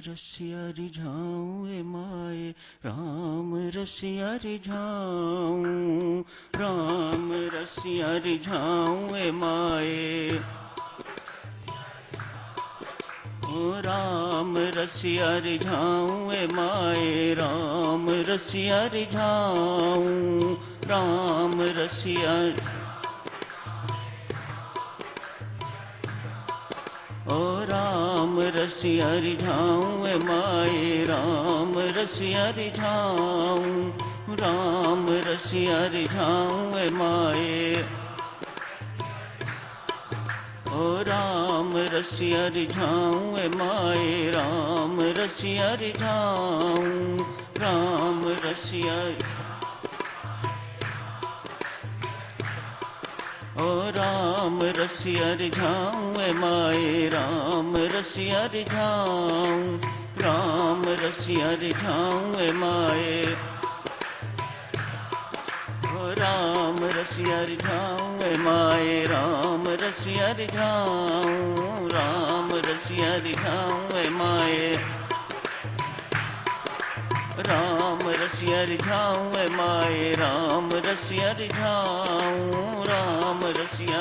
रसिया रिझाऊं ए माए, राम रसिया रिझाऊं, राम रसिया रिझाऊं ए माए, राम रसिया रिझाऊं ए माए, राम रसिया रिझाऊं, राम रसिया, ओ राम रसिया रिझाऊं ए माए, राम रसिया रिझाऊं, राम रसिया रिझाऊं ए माए, ओ राम रसिया रिझाऊं ए माए, राम रसिया रिझाऊं, राम रसिया, ओ राम रसिया रिझाऊं ए माए, राम रसिया रिझाऊं, राम रसिया रिझाऊं ए माए, राम रसिया रिझाऊं ए माए, राम रसिया रिझाऊं, राम रसिया रिझाऊं ए माए, राम रसिया रिझाऊं ए माए, राम रसिया रिझाऊं, राम रसिया,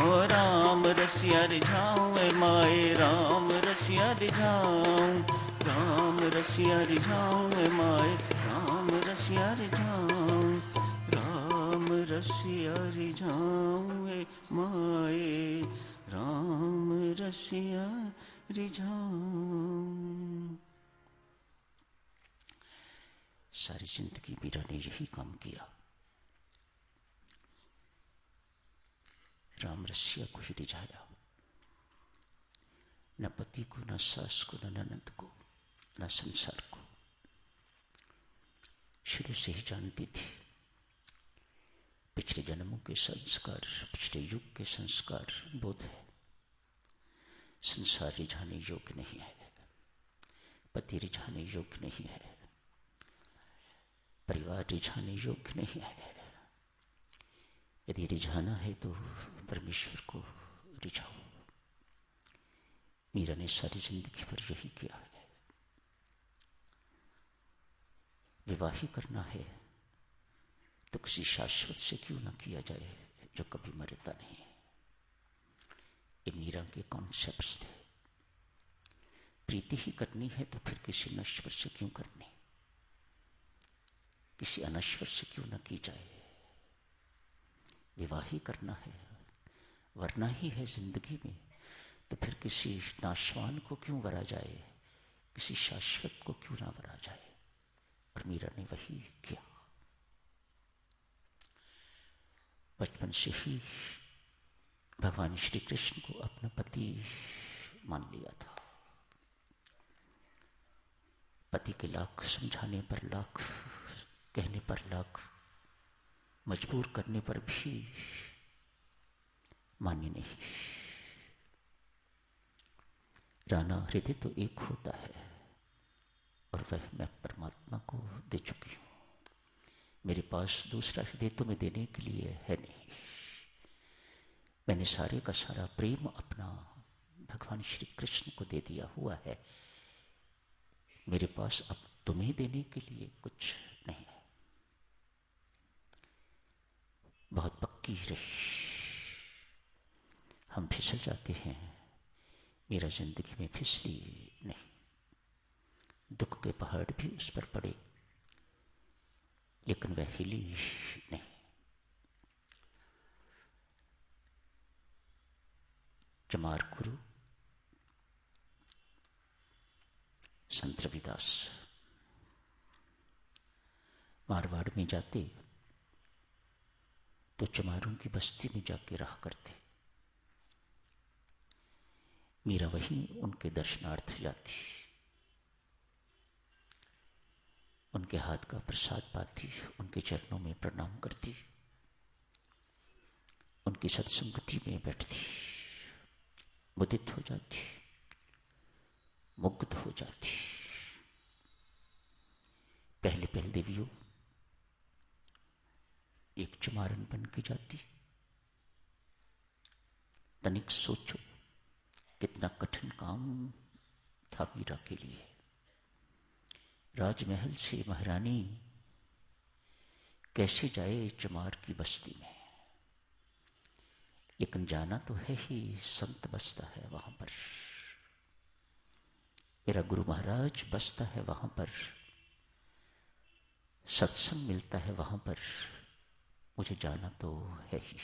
ओ राम रसिया रिझाऊं ए माए, राम रसिया रिझाऊं, राम रसिया रिझाऊं ए माए, राम रसिया रिझाऊं, राम रसिया रिझाऊं ए माए, राम रसिया रिझाऊं। सारी जिंदगी मीरा ने यही काम किया, राम रसिया को ही रिझाया, न पति को, न सास को, न ननद को, न संसार को। शुरू से ही जानती थी पिछले जन्मों के संस्कार, पिछले युग के संस्कार बोध है, संसार रिझाने योग्य नहीं है, पति रिझाने योग्य नहीं है, परिवार रिझाने योग्य नहीं है। यदि रिझाना है तो परमेश्वर को रिझाओ। मीरा ने सारी जिंदगी पर यही किया है। विवाह ही करना है तो किसी शाश्वत से क्यों ना किया जाए जो कभी मरता नहीं। ये मीरा के कॉन्सेप्ट्स थे। प्रीति ही करनी है तो फिर किसी नश्वर से क्यों करनी, किसी अनश्वर से क्यों ना की जाए। विवाह ही करना है, वरना ही है जिंदगी में, तो फिर किसी नाशवान को क्यों वरा जाए, किसी शाश्वत को क्यों ना वरा जाए। और मीरा ने वही किया। बचपन से ही भगवान श्री कृष्ण को अपना पति मान लिया था। पति के लाख समझाने पर, लाख कहने पर, लाख मजबूर करने पर भी माने नहीं। राना हृदय तो एक होता है और वह मैं परमात्मा को दे चुकी हूं। मेरे पास दूसरा हृदय तो मैं देने के लिए है नहीं। मैंने सारे का सारा प्रेम अपना भगवान श्री कृष्ण को दे दिया हुआ है। मेरे पास अब तुम्हें देने के लिए कुछ नहीं है। बहुत पक्की रही, हम फिसल जाते हैं। मेरा जिंदगी में फिसली नहीं। दुख के पहाड़ भी उस पर पड़े लेकिन वह हिली नहीं। चमार गुरु संत रविदास मारवाड़ में जाते तो चमारों की बस्ती में जाके रहा करते। मीरा वहीं उनके दर्शनार्थ जाती, उनके हाथ का प्रसाद पाती, उनके चरणों में प्रणाम करती, उनकी सत्संगति में बैठती, मुदित हो जाती, मुग्ध हो जाती। पहले पहले देवियों एक चमारन बन के जाती। तनिक सोचो, कितना कठिन काम था मीरा के लिए। राजमहल से महारानी कैसे जाए चमार की बस्ती में, लेकिन जाना तो है ही, संत बसता है वहां पर, मेरा गुरु महाराज बसता है वहां पर, सत्संग मिलता है वहां पर, मुझे जाना तो है ही।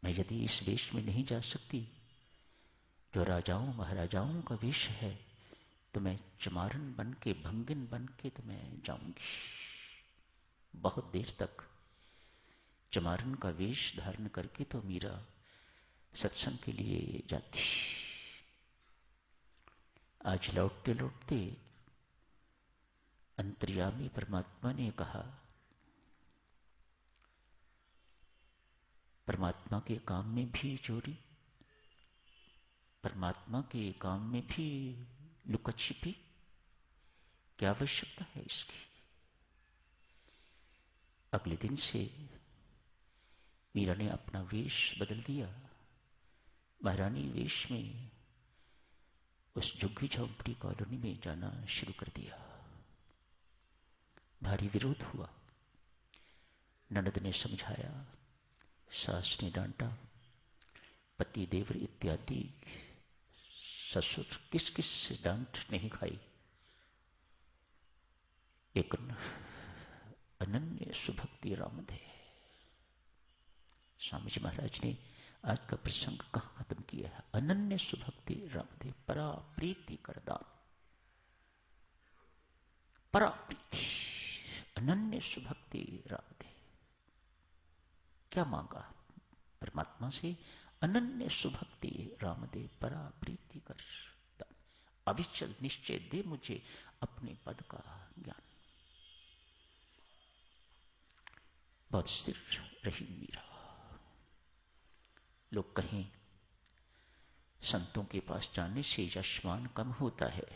मैं यदि इस वेश में नहीं जा सकती जो राजाओं महाराजाओं का वेश है, तो मैं चमारन बन के, भंगिन बन के तो मैं जाऊंगी। बहुत देर तक चमारन का वेश धारण करके तो मीरा सत्संग के लिए जाती। आज लौटते लौटते अंतर्यामी परमात्मा ने कहा, परमात्मा के काम में भी चोरी, परमात्मा के काम में भी लुका छिपी, क्या आवश्यकता है इसकी। अगले दिन से मीरा ने अपना वेश बदल दिया, महारानी वेश में उस झुग्गी झोंपड़ी कॉलोनी में जाना शुरू कर दिया। भारी विरोध हुआ, ननद ने समझाया, सास ने डांटा, पति देवर इत्यादि ससुर किस किस से डांट नहीं खाई, लेकिन अनन्य सुभक्ति रामदेव। स्वामी जी महाराज ने आज का प्रसंग कहाँ खत्म किया है? अनन्य सुभक्ति रामदेव, परा प्रीति करदान, परा प्रीति, अनन्य सुभक्ति रामदेव। क्या मांगा परमात्मा से? अनन्य सुभक्ति रामदेव, परा प्रीति कर दान, अविचल निश्चय दे मुझे अपने पद का ज्ञान। बहुत स्थिर रही मीरा। लोग कहें संतों के पास जाने से यशमान कम होता है,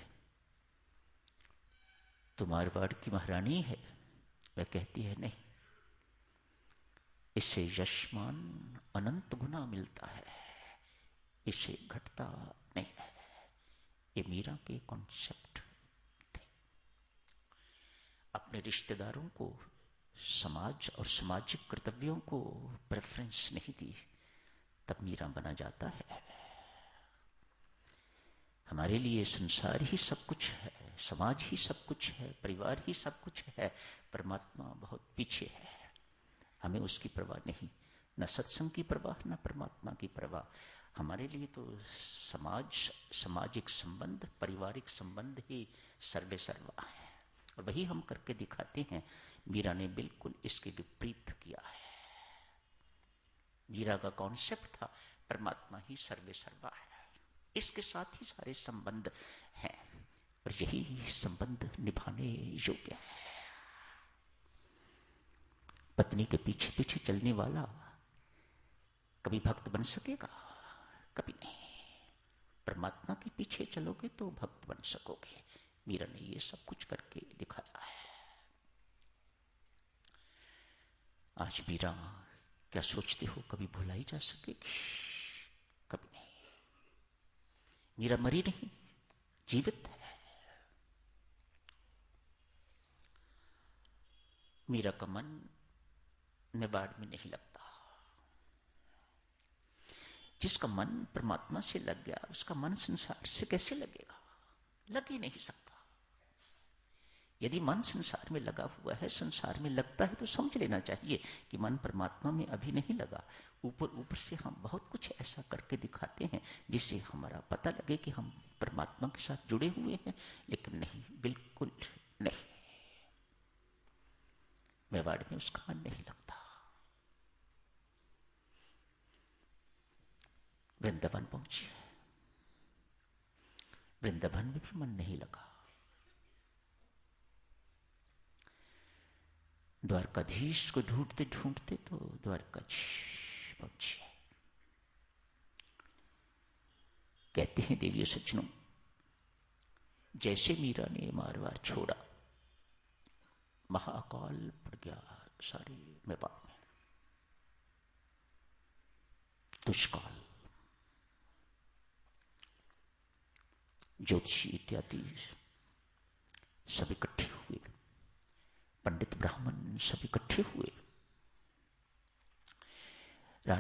तो मारवाड़ की महारानी है, वह कहती है नहीं, इससे यशमान अनंत गुना मिलता है, इससे घटता नहीं है। ये मीरा के कॉन्सेप्ट थे। अपने रिश्तेदारों को, समाज और सामाजिक कर्तव्यों को प्रेफरेंस नहीं दी, तब मीरा बना जाता है। हमारे लिए संसार ही सब कुछ है, समाज ही सब कुछ है, परिवार ही सब कुछ है, परमात्मा बहुत पीछे है। हमें उसकी परवाह नहीं, न सत्संग की परवाह, न परमात्मा की परवाह। हमारे लिए तो समाज, सामाजिक संबंध, पारिवारिक संबंध ही सर्वे सर्वा है, और वही हम करके दिखाते हैं। मीरा ने बिल्कुल इसके विपरीत किया है। मीरा का कॉन्सेप्ट था परमात्मा ही सर्वे सर्वा है, इसके साथ ही सारे संबंध हैं, और यही संबंध निभाने योग्य है। पत्नी के पीछे पीछे चलने वाला कभी भक्त बन सकेगा? कभी नहीं। परमात्मा के पीछे चलोगे तो भक्त बन सकोगे। मीरा ने ये सब कुछ करके दिखाया है। आज मीरा क्या सोचते हो, कभी भुलाई जा सकेगी? कभी नहीं। मीरा मरी नहीं, जीवित है। मीरा का मन निबाड़ में नहीं लगता। जिसका मन परमात्मा से लग गया, उसका मन संसार से कैसे लगेगा? लग ही नहीं सकता। यदि मन संसार में लगा हुआ है, संसार में लगता है, तो समझ लेना चाहिए कि मन परमात्मा में अभी नहीं लगा। ऊपर ऊपर से हम बहुत कुछ ऐसा करके दिखाते हैं जिससे हमारा पता लगे कि हम परमात्मा के साथ जुड़े हुए हैं, लेकिन नहीं, बिल्कुल नहीं। मेवाड़ में उसका मन नहीं लगता। वृंदावन पहुंची, वृंदावन में भी मन नहीं लगा। द्वारकाधीश को ढूंढते ढूंढते तो द्वारकाधीश पहुंचे। कहते हैं देवी सज्जनों, जैसे मीरा ने मारवाड़ छोड़ा, महाकाल पड़ गया सारे मेवाड़ में, दुष्काल। ज्योतिषी इत्यादि सब इकट्ठे हुए, पंडित ब्राह्मण सब इकट्ठे हुए